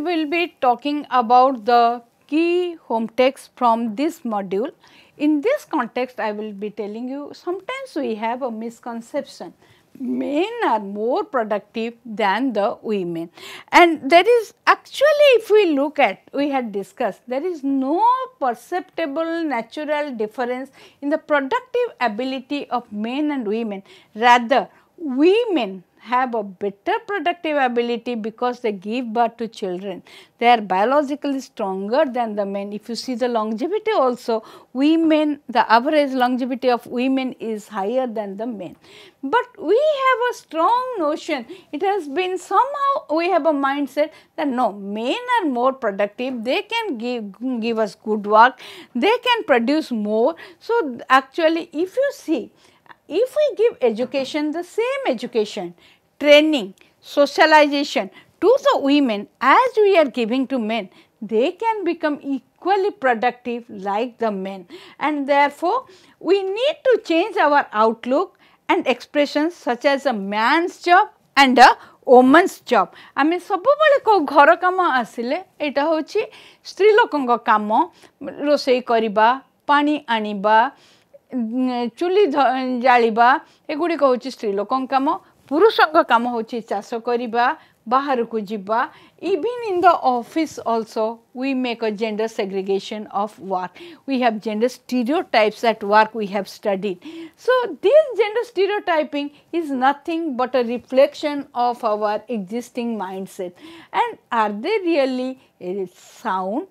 will be talking about the key home text from this module. In this context, I will be telling you sometimes we have a misconception. Men are more productive than the women, and there is actually, if we look at, we had discussed, there is no perceptible natural difference in the productive ability of men and women. Rather, women have a better productive ability because they give birth to children. They are biologically stronger than the men. If you see the longevity also, women, the average longevity of women is higher than the men. But we have a strong notion, it has been somehow, we have a mindset that no, men are more productive, they can give us good work, they can produce more. So, actually if you see, if we give education, the same education, training, socialization to the women as we are giving to men, they can become equally productive like the men. And therefore, we need to change our outlook and expressions such as a man's job and a woman's job. आमे सबुबले को घर काम आसिले एटा होची स्त्री लोकंग काम, रोसई करिबा, पानी आनिबा, चुली जालिबा, एगुड़िक हूँ स्त्री लोकं काम, पुरुषों काम हूँ चाष करवा, बाहर को जीवा. Even in the office also we make a gender segregation of work. We have gender stereotypes at work we have studied. So, this gender stereotyping is nothing but a reflection of our existing mindset. And are they really sound?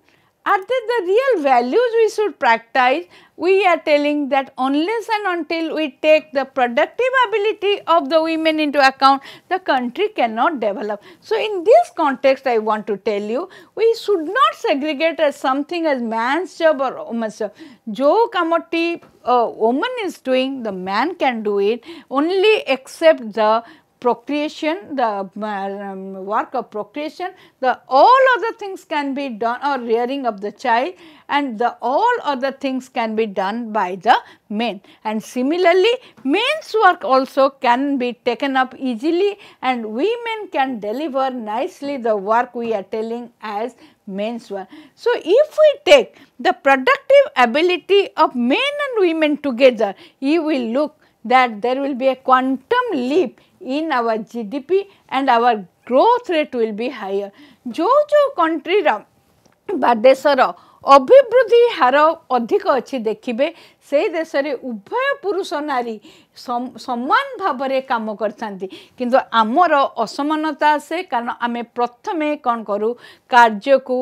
Are they the real values we should practice? We are telling that unless and until we take the productive ability of the women into account, the country cannot develop. So, in this context I want to tell you, we should not segregate as something as man's job or woman's job. Jo kamoti woman is doing, the man can do it, only except the procreation, the work of procreation, the all other things can be done, or rearing of the child, and the all other things can be done by the men. And similarly, men's work also can be taken up easily, and women can deliver nicely the work we are telling as men's work. So, if we take the productive ability of men and women together, you will look that there will be a quantum leap in our GDP and our growth rate will be higher. जो country रा बा देशर अभिवृद्धि हार अधिक अच्छी देखिए से देश में उभय पुरुष नारी समान भाव में काम करथांती, किंतु आमर असमानता आसे कारण आमे प्रथमे कौन करूँ कार्य को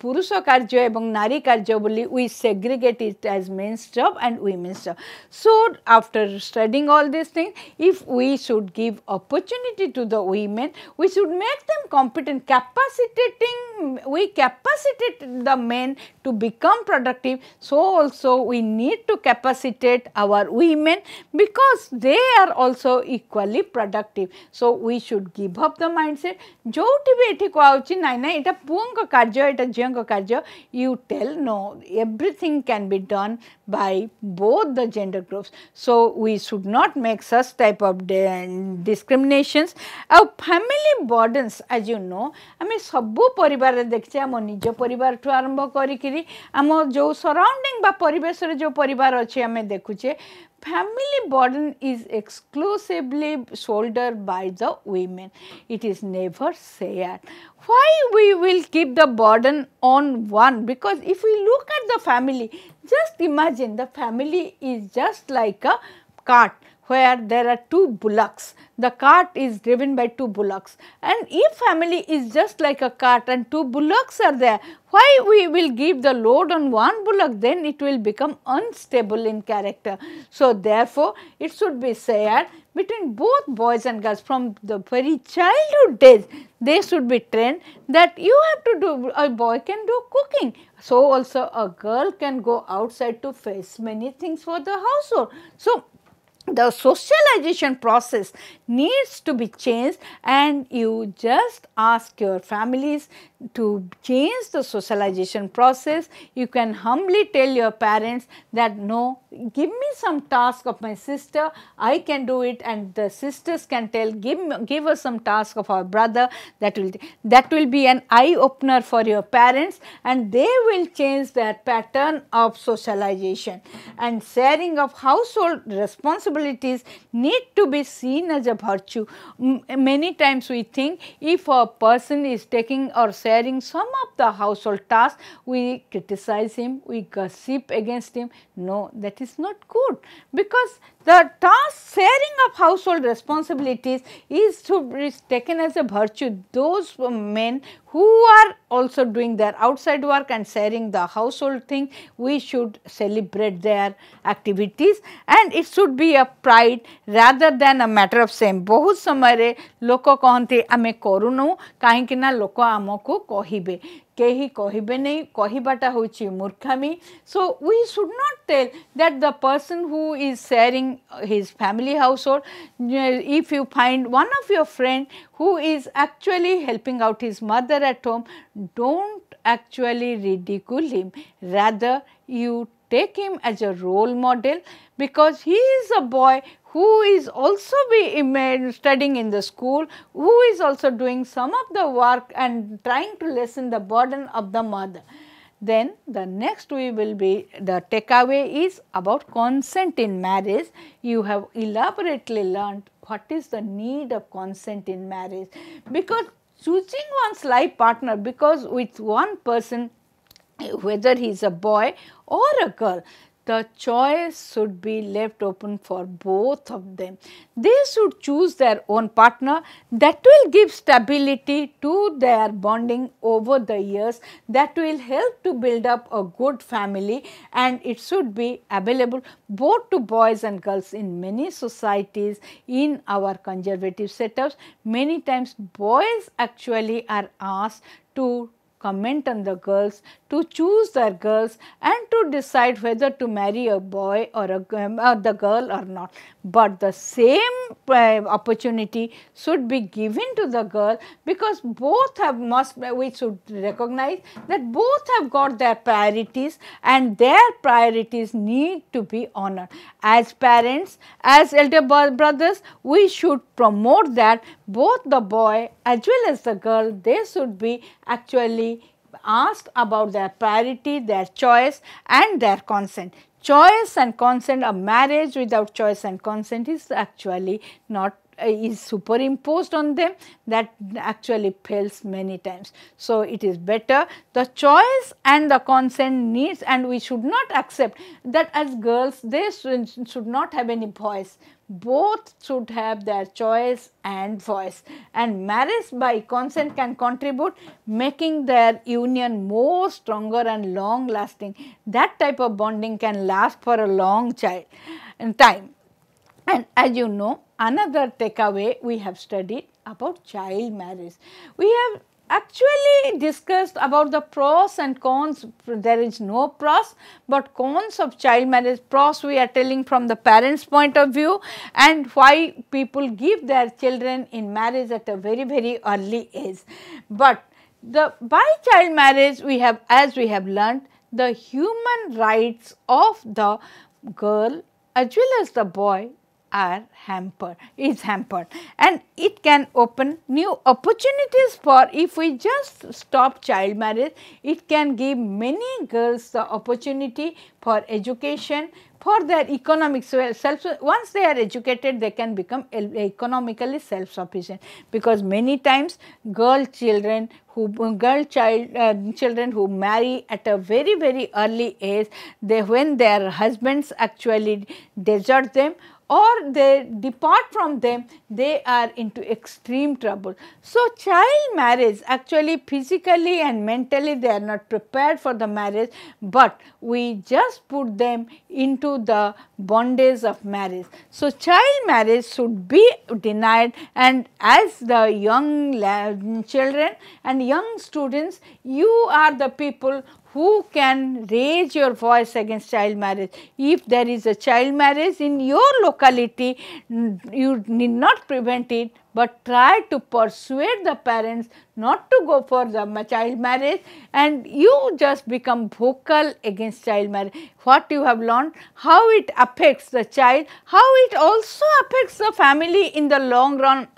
पुरुष कार्य एवं नारी कार्य बोली we segregate it as men's job and women's job. So after studying all this thing, if we should give opportunity to the women, we should make them competent, capacitating, we capacitate the men to become productive. So also we need to capacitate our women because they are also equally productive. So we should give up the mindset जोटी भी एठी कहउची नाइ नाइ एटा पुंग कार्य एटा जिंग कार्य. You tell no, everything can be done by both the gender groups. So we should not make such type of discriminations. Our family burdens, as you know, आमे सबु परिवार देखछे, आम निज परिवार ठु आरंभ करिकिरी आम जो सराउंडिंग बा परिवेश रे जो परिवार अछि आमे देखुछे, family burden is exclusively shouldered by the women. It is never shared. Why we will keep the burden on one? Because if we look at the family, just imagine the family is just like a cart where there are two bullocks. The cart is driven by two bullocks, and if family is just like a cart and two bullocks are there, why we will give the load on one bullock? Then it will become unstable in character. So therefore, it should be shared between both boys and girls from the very childhood days. They should be trained that you have to do, a boy can do cooking, so also a girl can go outside to face many things for the household. So the socialization process needs to be changed, and you just ask your families to change the socialization process, you can humbly tell your parents that no, give me some task of my sister, I can do it, and the sisters can tell give us some task of our brother. That will be an eye opener for your parents, and they will change their pattern of socialization. And sharing of household responsibilities need to be seen as a virtue. Many times we think if a person is taking or sharing some of the household tasks, we criticize him, we gossip against him. No, that is not good, because the task sharing of household responsibilities is to be taken as a virtue. Those men who are also doing their outside work and sharing the household thing, we should celebrate their activities, and it should be a pride rather than a matter of shame. बहुत समय लोक कहते आमे करूनु कहीं ना लोक आमको कहिबे, केही कहिबे नहीं, कहिबाटा होची मूर्खामी. So we should not tell that the person who is sharing his family household, if you find one of your friend who is actually helping out his mother at home, don't actually ridicule him, rather you take him as a role model, because he is a boy who is also studying in the school, who is also doing some of the work and trying to lessen the burden of the mother. Then the next the takeaway is about consent in marriage. You have elaborately learned what is the need of consent in marriage, because choosing one's life partner, because with one person, whether he is a boy or a girl, the choice should be left open for both of them. They should choose their own partner that will give stability to their bonding over the years, that will help to build up a good family, and it should be available both to boys and girls. In many societies, in our conservative setups, many times boys actually are asked to comment on the girls, to choose their girls, and to decide whether to marry a boy or the girl or not. But the same opportunity should be given to the girl, because both have we should recognize that both have got their priorities, and their priorities need to be honored. As parents, as elder brothers, we should promote that both the boy as well as the girl, they should be actually asked about their priority, their choice and their consent. Choice and consent, a marriage without choice and consent is actually not is superimposed on them, that actually fails many times. So it is better the choice and the consent needs, and we should not accept that as girls they should not have any voice. Both should have their choice and voice, and marriage by consent can contribute making their union more stronger and long lasting. That type of bonding can last for a long time. And as you know, another takeaway we have studied about child marriage. We have actually discussed about the pros and cons. There is no pros but cons of child marriage. Pros we are telling from the parents' point of view, and why people give their children in marriage at a very early age. But by child marriage we have, as we have learnt, the human rights of the girl as well as the boy is hampered, and it can open new opportunities for, if we just stop child marriage, it can give many girls the opportunity for education, for their economic once they are educated they can become economically self-sufficient, because many times children who marry at a very early age, when their husbands actually desert them or they depart from them, they are into extreme trouble. So child marriage, actually physically and mentally they are not prepared for the marriage, but we just put them into the bondage of marriage. So child marriage should be denied, and as the young children and and young students, you are the people who can raise your voice against child marriage. If there is a child marriage in your locality, you need not prevent it, but try to persuade the parents not to go for the child marriage, and you just become vocal against child marriage. What you have learned, how it affects the child, how it also affects the family in the long run,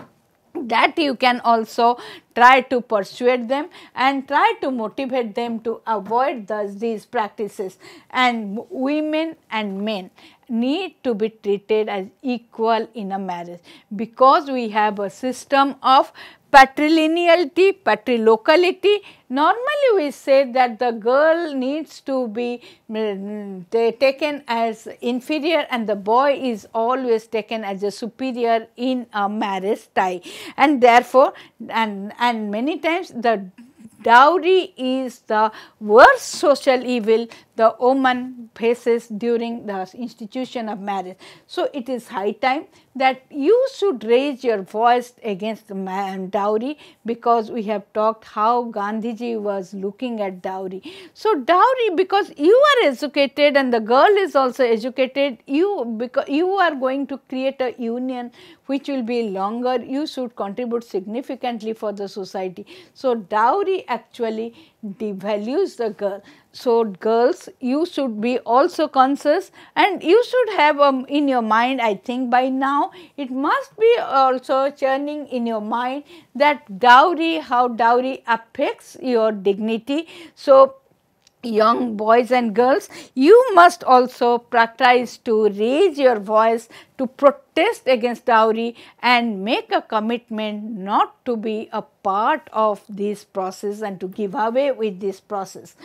that you can also try to persuade them and try to motivate them to avoid these practices. And women and men need to be treated as equal in a marriage, because we have a system of patrilineality, patrilocality. Normally we say that the girl needs to be taken as inferior and the boy is always taken as a superior in a marriage tie, and therefore and many times the dowry is the worst social evil the woman faces during the institution of marriage. So, it is high time that you should raise your voice against the dowry, because we have talked how Gandhiji was looking at dowry. So, dowry, because you are educated and the girl is also educated, because you are going to create a union which will be longer, you should contribute significantly for the society. So, dowry actually devalues the girl. So, girls, you should be also conscious, and you should have in your mind, I think by now it must be also churning in your mind that dowry, how dowry affects your dignity. So, young boys and girls, you must also practice to raise your voice to protest against dowry and make a commitment not to be a part of this process and to give away with this process.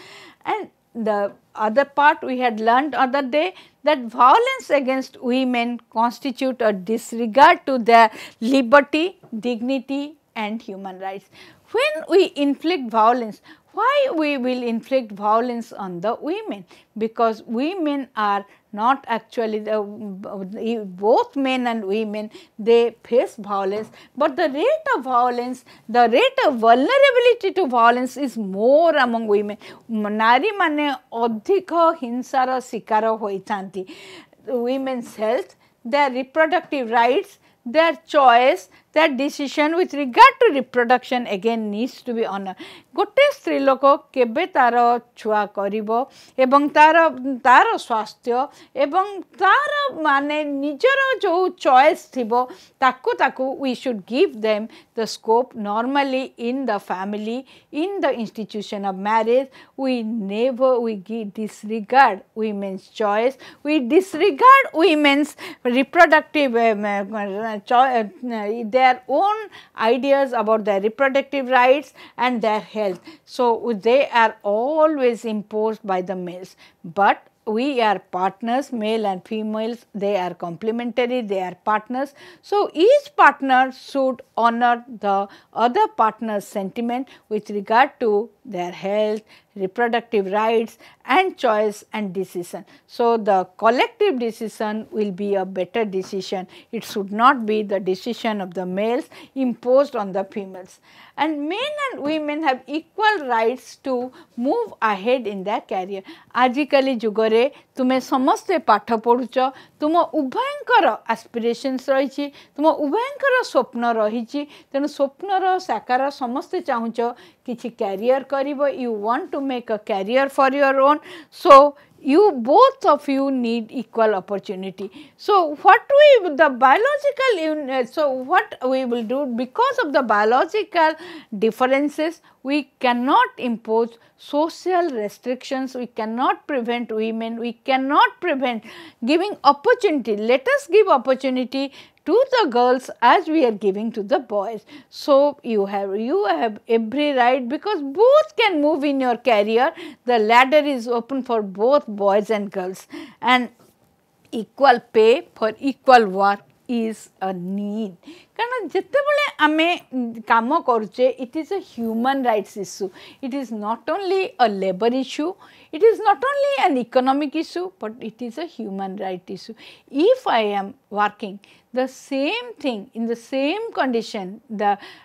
And the other part we had learned other day, that violence against women constitute a disregard to their liberty, dignity and human rights. When we inflict violence, why we will inflict violence on the women? Because women are not actually both men and women, they face violence, but the rate of violence, the rate of vulnerability to violence is more among women. Nari mane adhika hinsara shikara hoitanti. Women's health, their reproductive rights, their choice, their decision with regard to reproduction again needs to be honored. गोटे स्त्री लोक केबे तार छुआ करिवो एवं तार स्वास्थ्य एवं तार माने निजर जो चॉइस थिबो ताकू we should give them the scope. Normally in the family, in the institution of marriage, we disregard women's choice, we disregard women's reproductive their own ideas about their reproductive rights and their health. So, they are always imposed by the males, but we are partners, male and females, they are complementary, they are partners. So, each partner should honor the other partner's sentiment with regard to their health, reproductive rights and choice and decision. So, the collective decision will be a better decision. It should not be the decision of the males imposed on the females. And men and women have equal rights to move ahead in their career. आजिकाली जुगरे तुमे समस्ते पाठ पढ़ुच, तुम उभयंकर aspirations रही, तुम उभयंकर स्वप्न रही, तेणु स्वप्नर साकार समस्ते चाहूच किछि career करिवो, you want to make a career for your own. So, you both of you need equal opportunity. So, what we will do, because of the biological differences, we cannot impose social restrictions, we cannot prevent women, we cannot prevent giving opportunity. Let us give opportunity to the girls as we are giving to the boys. So, you have every right, because both can move in your career. The ladder is open for both boys and girls, and equal pay for equal work is a need. कारण जितेबले आमे काम करुचे it is a human rights issue it is not only a labour issue it is not only an economic issue but it is a human right issue. If I am working the same thing in the same condition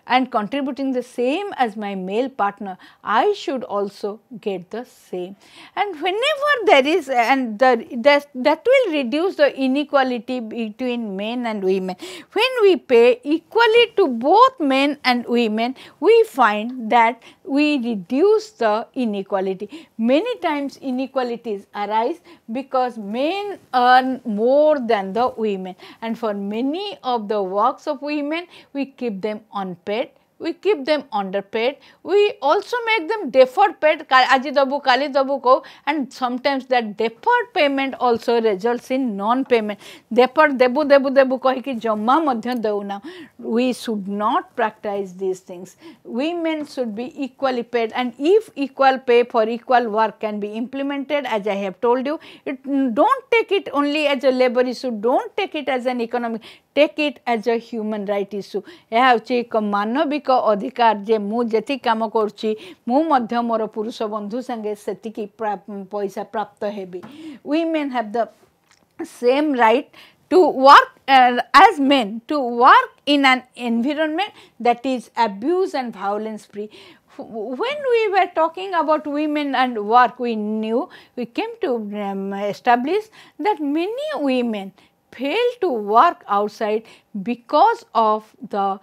and contributing the same as my male partner, I should also get the same. And whenever there is and that will reduce the inequality between men and women. When we pay equally to both men and women, we find that we reduce the inequality. Many times inequalities arise because men earn more than the women, and for many of the works of women we keep them unpaid, we keep them underpaid, we also make them deferred paid, aji dabu kali dabu ko, and sometimes that deferred payment also results in non payment. Deferred debu debu debu kahi ki jamma madhya deuna. We should not practice these things. Women should be equally paid, and if equal pay for equal work can be implemented, as I have told you, don't take it only as a labor issue, don't take it as an economic, take it as a human right issue. यह होची एक मानविक अधिकार जे मु जेति काम करछि मु मध्य मोर पुरुष बंधु संगे सेतिकी पैसा प्राप्त heavy. Women have the same right to work as men, to work in an environment that is abuse and violence free. When we were talking about women and work, we came to establish that many women fail to work outside because of the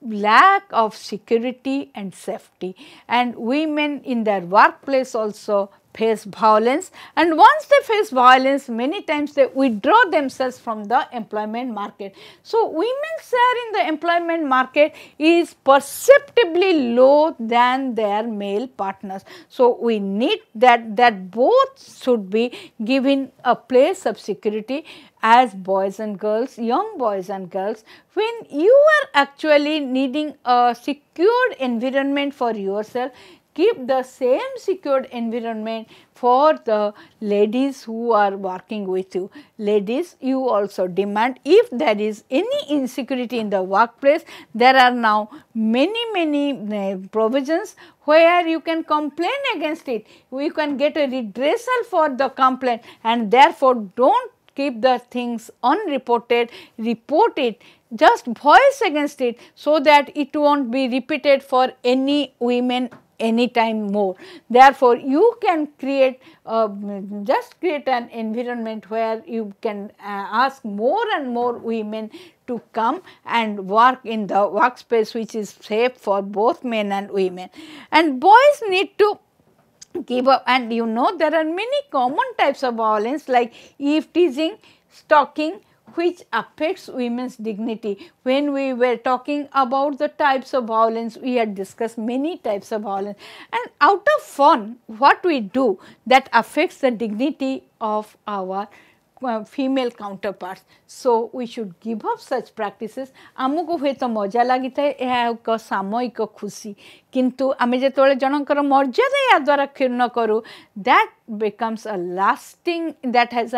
lack of security and safety, and women in their workplace also face violence, and once they face violence many times they withdraw themselves from the employment market. So, women's share in the employment market is perceptibly low than their male partners. So, we need that both should be given a place of security as boys and girls, young boys and girls. When you are actually needing a secured environment for yourself, keep the same secured environment for the ladies who are working with you. Ladies, you also demand, if there is any insecurity in the workplace, there are now many provisions where you can complain against it. You can get a redressal for the complaint, and therefore don't keep the things unreported, report it, just voice against it so that it won't be repeated for any women anytime more. Therefore, you can create just create an environment where you can ask more and more women to come and work in the workspace which is safe for both men and women. And boys need to give up, and you know there are many common types of violence like eve teasing, stalking, which affects women's dignity. When we were talking about the types of violence, we had discussed many types of violence, and out of fun what we do that affects the dignity of our female counterparts. So, we should give up such practices. आमको हुए तो मजा लगी था यह एक सामयिक खुशी, किंतु आमे जेतोले जनकर मर्यादा या द्वारा क्षुण्ण करू, that becomes a lasting, that has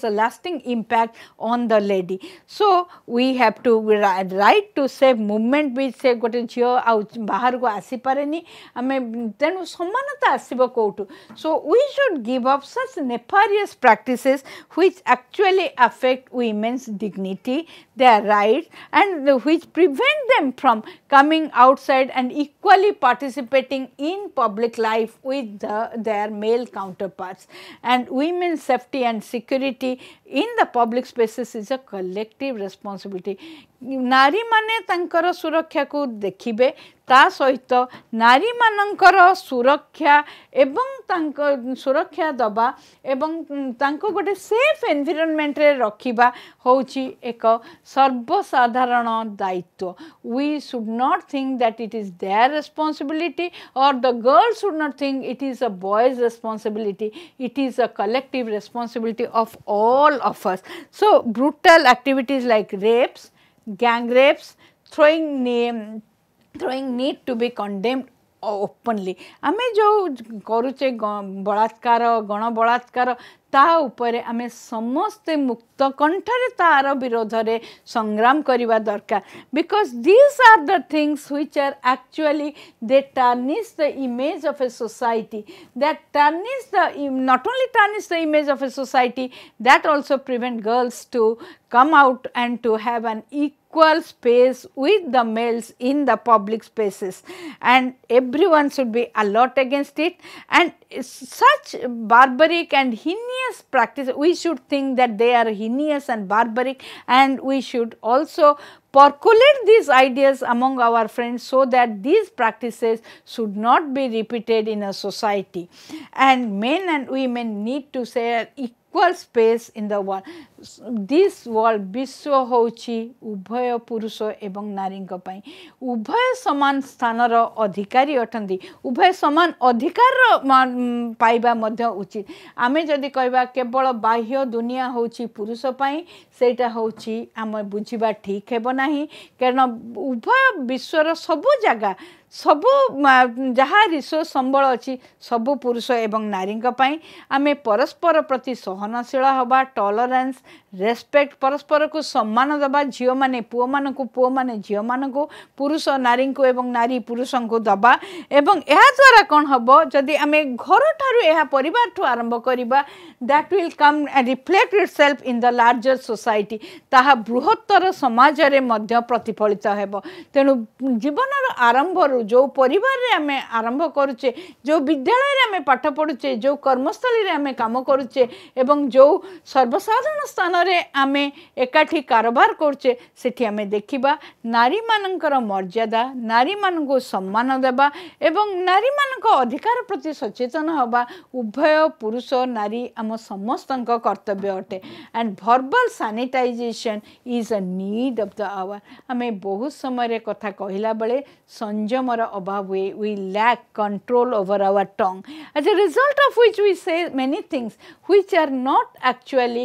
a lasting impact on the lady. So, we have to right to save movement which से गोटे झियो आ बाहर को आसी पारेनी आमे तेनु समानता आसीबो कोठु. So, we should give up such nefarious practices which actually affect women's dignity, their rights, and which prevent them from coming outside and equally participating in public life with their male counterparts. And women's safety and security in the public spaces is a collective responsibility. नारी माने तांकर सुरक्षा को देखिबे, ता सहित नारी मानकर सुरक्षा एवं तांको सुरक्षा दबा एवं तांको गोटे सेफ एनवायरनमेंट रे रखिबा होची एक सर्वसाधारण दायित्व. We should not think that it is their responsibility, or the girls should not think it is a boy's responsibility. It is a collective responsibility of all of us. So, brutal activities like rapes, gang rapes, throwing need to be condemned openly. आमे जो करूचे बलात्कार गण बलात्कार ता उपरे आमे समस्ते मुक्त कंठरे तार विरोध रे संग्राम करिवा दरकार because these are the things which are actually they tarnish the image of a society, that tarnish the not only tarnish the image of a society, that also prevent girls to come out and to have an equal space with the males in the public spaces, and everyone should be alert against it. And such barbaric and heinous practice, we should think that they are heinous and barbaric, and we should also percolate these ideas among our friends so that these practices should not be repeated in a society. And men and women need to share equal space in the world. This world विश्व होची उभय पुरुष एवं नारी पई, उभय समान स्थान रो अधिकारी अटंती, उभय समान अधिकार पाइबा मध्य उचित। आमे जदि कहबा केवल बाह्य दुनिया होची पुरुष पई, सेटा होची आम बुझिबा ठीक हेबो नाही, कारण उभय विश्वर सबु जगह सबु जहाँ रिसोर्स संबल अच्छी सबु पुरुष एवं नारी आमे परस्पर प्रति सहनशील हवा, टॉलरेंस, रेस्पेक्ट, परस्पर को सम्मान दबा, झील माने पुओ मान को, पुओ माने झील मान को, पुरुष नारी को एवं नारी पुरुष को दबा। एवं यह द्वारा कौन हम जदि आमे घर ठारू यह परिवार ठू आरंभ करिबा, that will come and reflect itself in the larger society, ताहा बृहत्तर समाज रे मध्य प्रतिफलित हेबो। तेणु जीवन आरंभ जो परिवार रे आमे आरंभ करुचे, जो विद्यालय रे आमे पाठ पढुचे, जो कर्मस्थली रे आमे काम करुचे एवं जो सर्वसाधारण स्थान रे आमे एकाठी कारोबार करुचे, सेठी आमे देखिबा नारी मानकर मर्यादा, नारी माननको सम्मान देबा एवं नारी मानक अधिकार प्रति सचेतन हबा उभय पुरुष नारी आम समस्तक कर्तव्य अटे। And verbal sanitisation is a need of the hour. आमे बहुत समय कथा कहला बेले संयम अभाव हुए, we lack control over our tongue, as a result of which we say many things which are not actually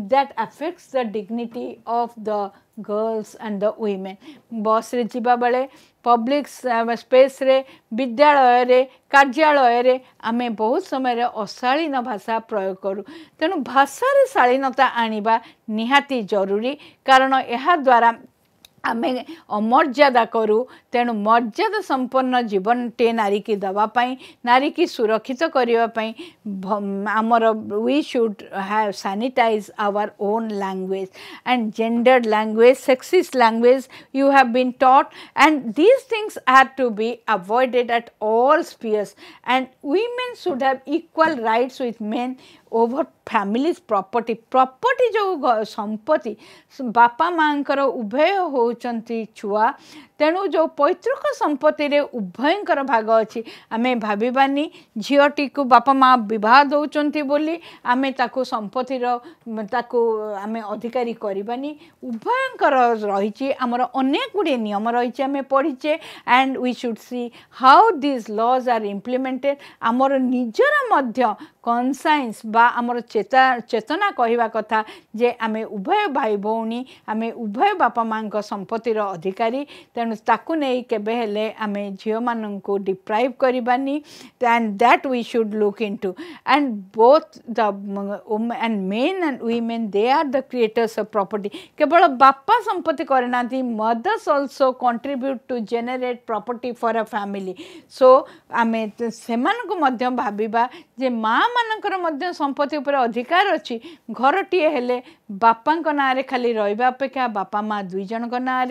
that affects the dignity of the girls and the women. बस रे जीवा बेले, पब्लिक स्पेस रे, विद्यालय रे, कार्यालय रे आमे बहुत समय रे अशालीन भाषा प्रयोग करूँ। तेणु भाषा रे शालीनता आनिबा निहाती जरूरी, कारण यह द्वारा आमे अमर्यादा करूँ। तेणु मर्यादा संपन्न जीवन टे नारी की दवापाई, नारी की सुरक्षित करने आमर we should have sanitise our own language and gendered language, sexist language you have been taught, and these things have to be avoided at all spheres, and women should have equal rights with men over families property. Property जो संपत्ति बापा मांकर उभय होचंती छुआ, तेणु जो पैतृक संपत्ति रे उभयंकर भाग अच्छी, आमे भाविबानी झीटी को बापा माँ विवाह दौरान बोली आमे ताको संपत्ति ताको आमे अधिकारी करबानी। उभयंकर रही आमर अनेक गुड़े नियम रही आमे पढ़ीचे, and we should see how this laws are implemented. आमर निजर मध्य कॉन्साइंस बा आमर चेतना कहवा कथा जे आमे उभय भाई भौणी, आमे उभय बापा माँ संपत्तिर अधिकारी, तेणु ताकू नहीं केबे हेले आमे झील माननको डिप्राइव करबानी, and that we should look into. And both the and men and women they are the creators of property. केवल बापा संपत्ति करना, mothers also contribute to generate property for a family. So आमे सेमानकु मध्य भाबिबा जे माँ मानकर मध्य संपत्ति उपर अधिकार अच्छी। घरटीए हेले बापा नाँ खाली रहा अपेक्षा बापा माँ दुई जन नाँ,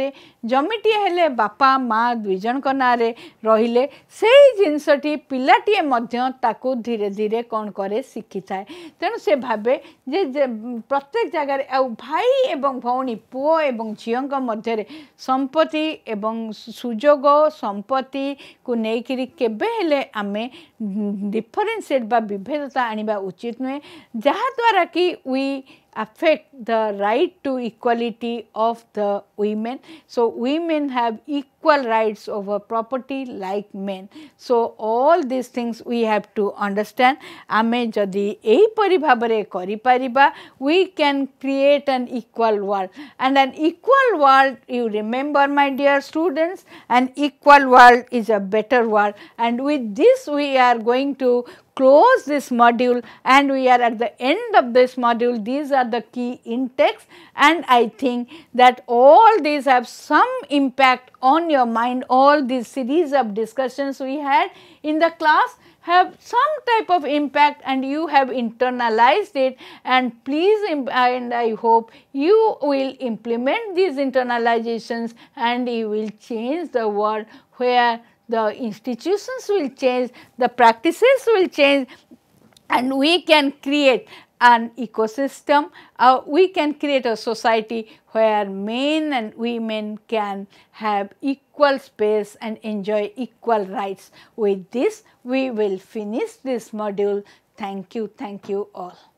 जमीटीए हेले बापा माँ दुई जन नाँ रहिले से जिनसटी पिलाटीए मध्य ताकू धीरे धीरे कौन करे शिखी थाए। तेणु से भावे जे प्रत्येक जगह भाई एवं भौणी, पुओ एवं झील मध्य संपत्ति एवं सुजोग संपत्ति को लेकिन केबे हेले आमे डिफरेंशिएट बा विभेदता आनिबा उचित नुहे, जहाँ द्वारा कि we affect the right to equality of the women. So, women have equal rights over property like men. So, all these things we have to understand. Ame jodi ehipari bhabare karipariba, we can create an equal world, and an equal world, you remember my dear students, an equal world is a better world. And with this we are going to close this module, and we are at the end of this module. These are the key intakes, and I think that all these have some impact on your mind. All these series of discussions we had in the class have some type of impact, and you have internalized it, and please and I hope you will implement these internalizations, and you will change the world, where the institutions will change, the practices will change, and we can create an ecosystem, we can create a society where men and women can have equal space and enjoy equal rights. With this, we will finish this module. Thank you all.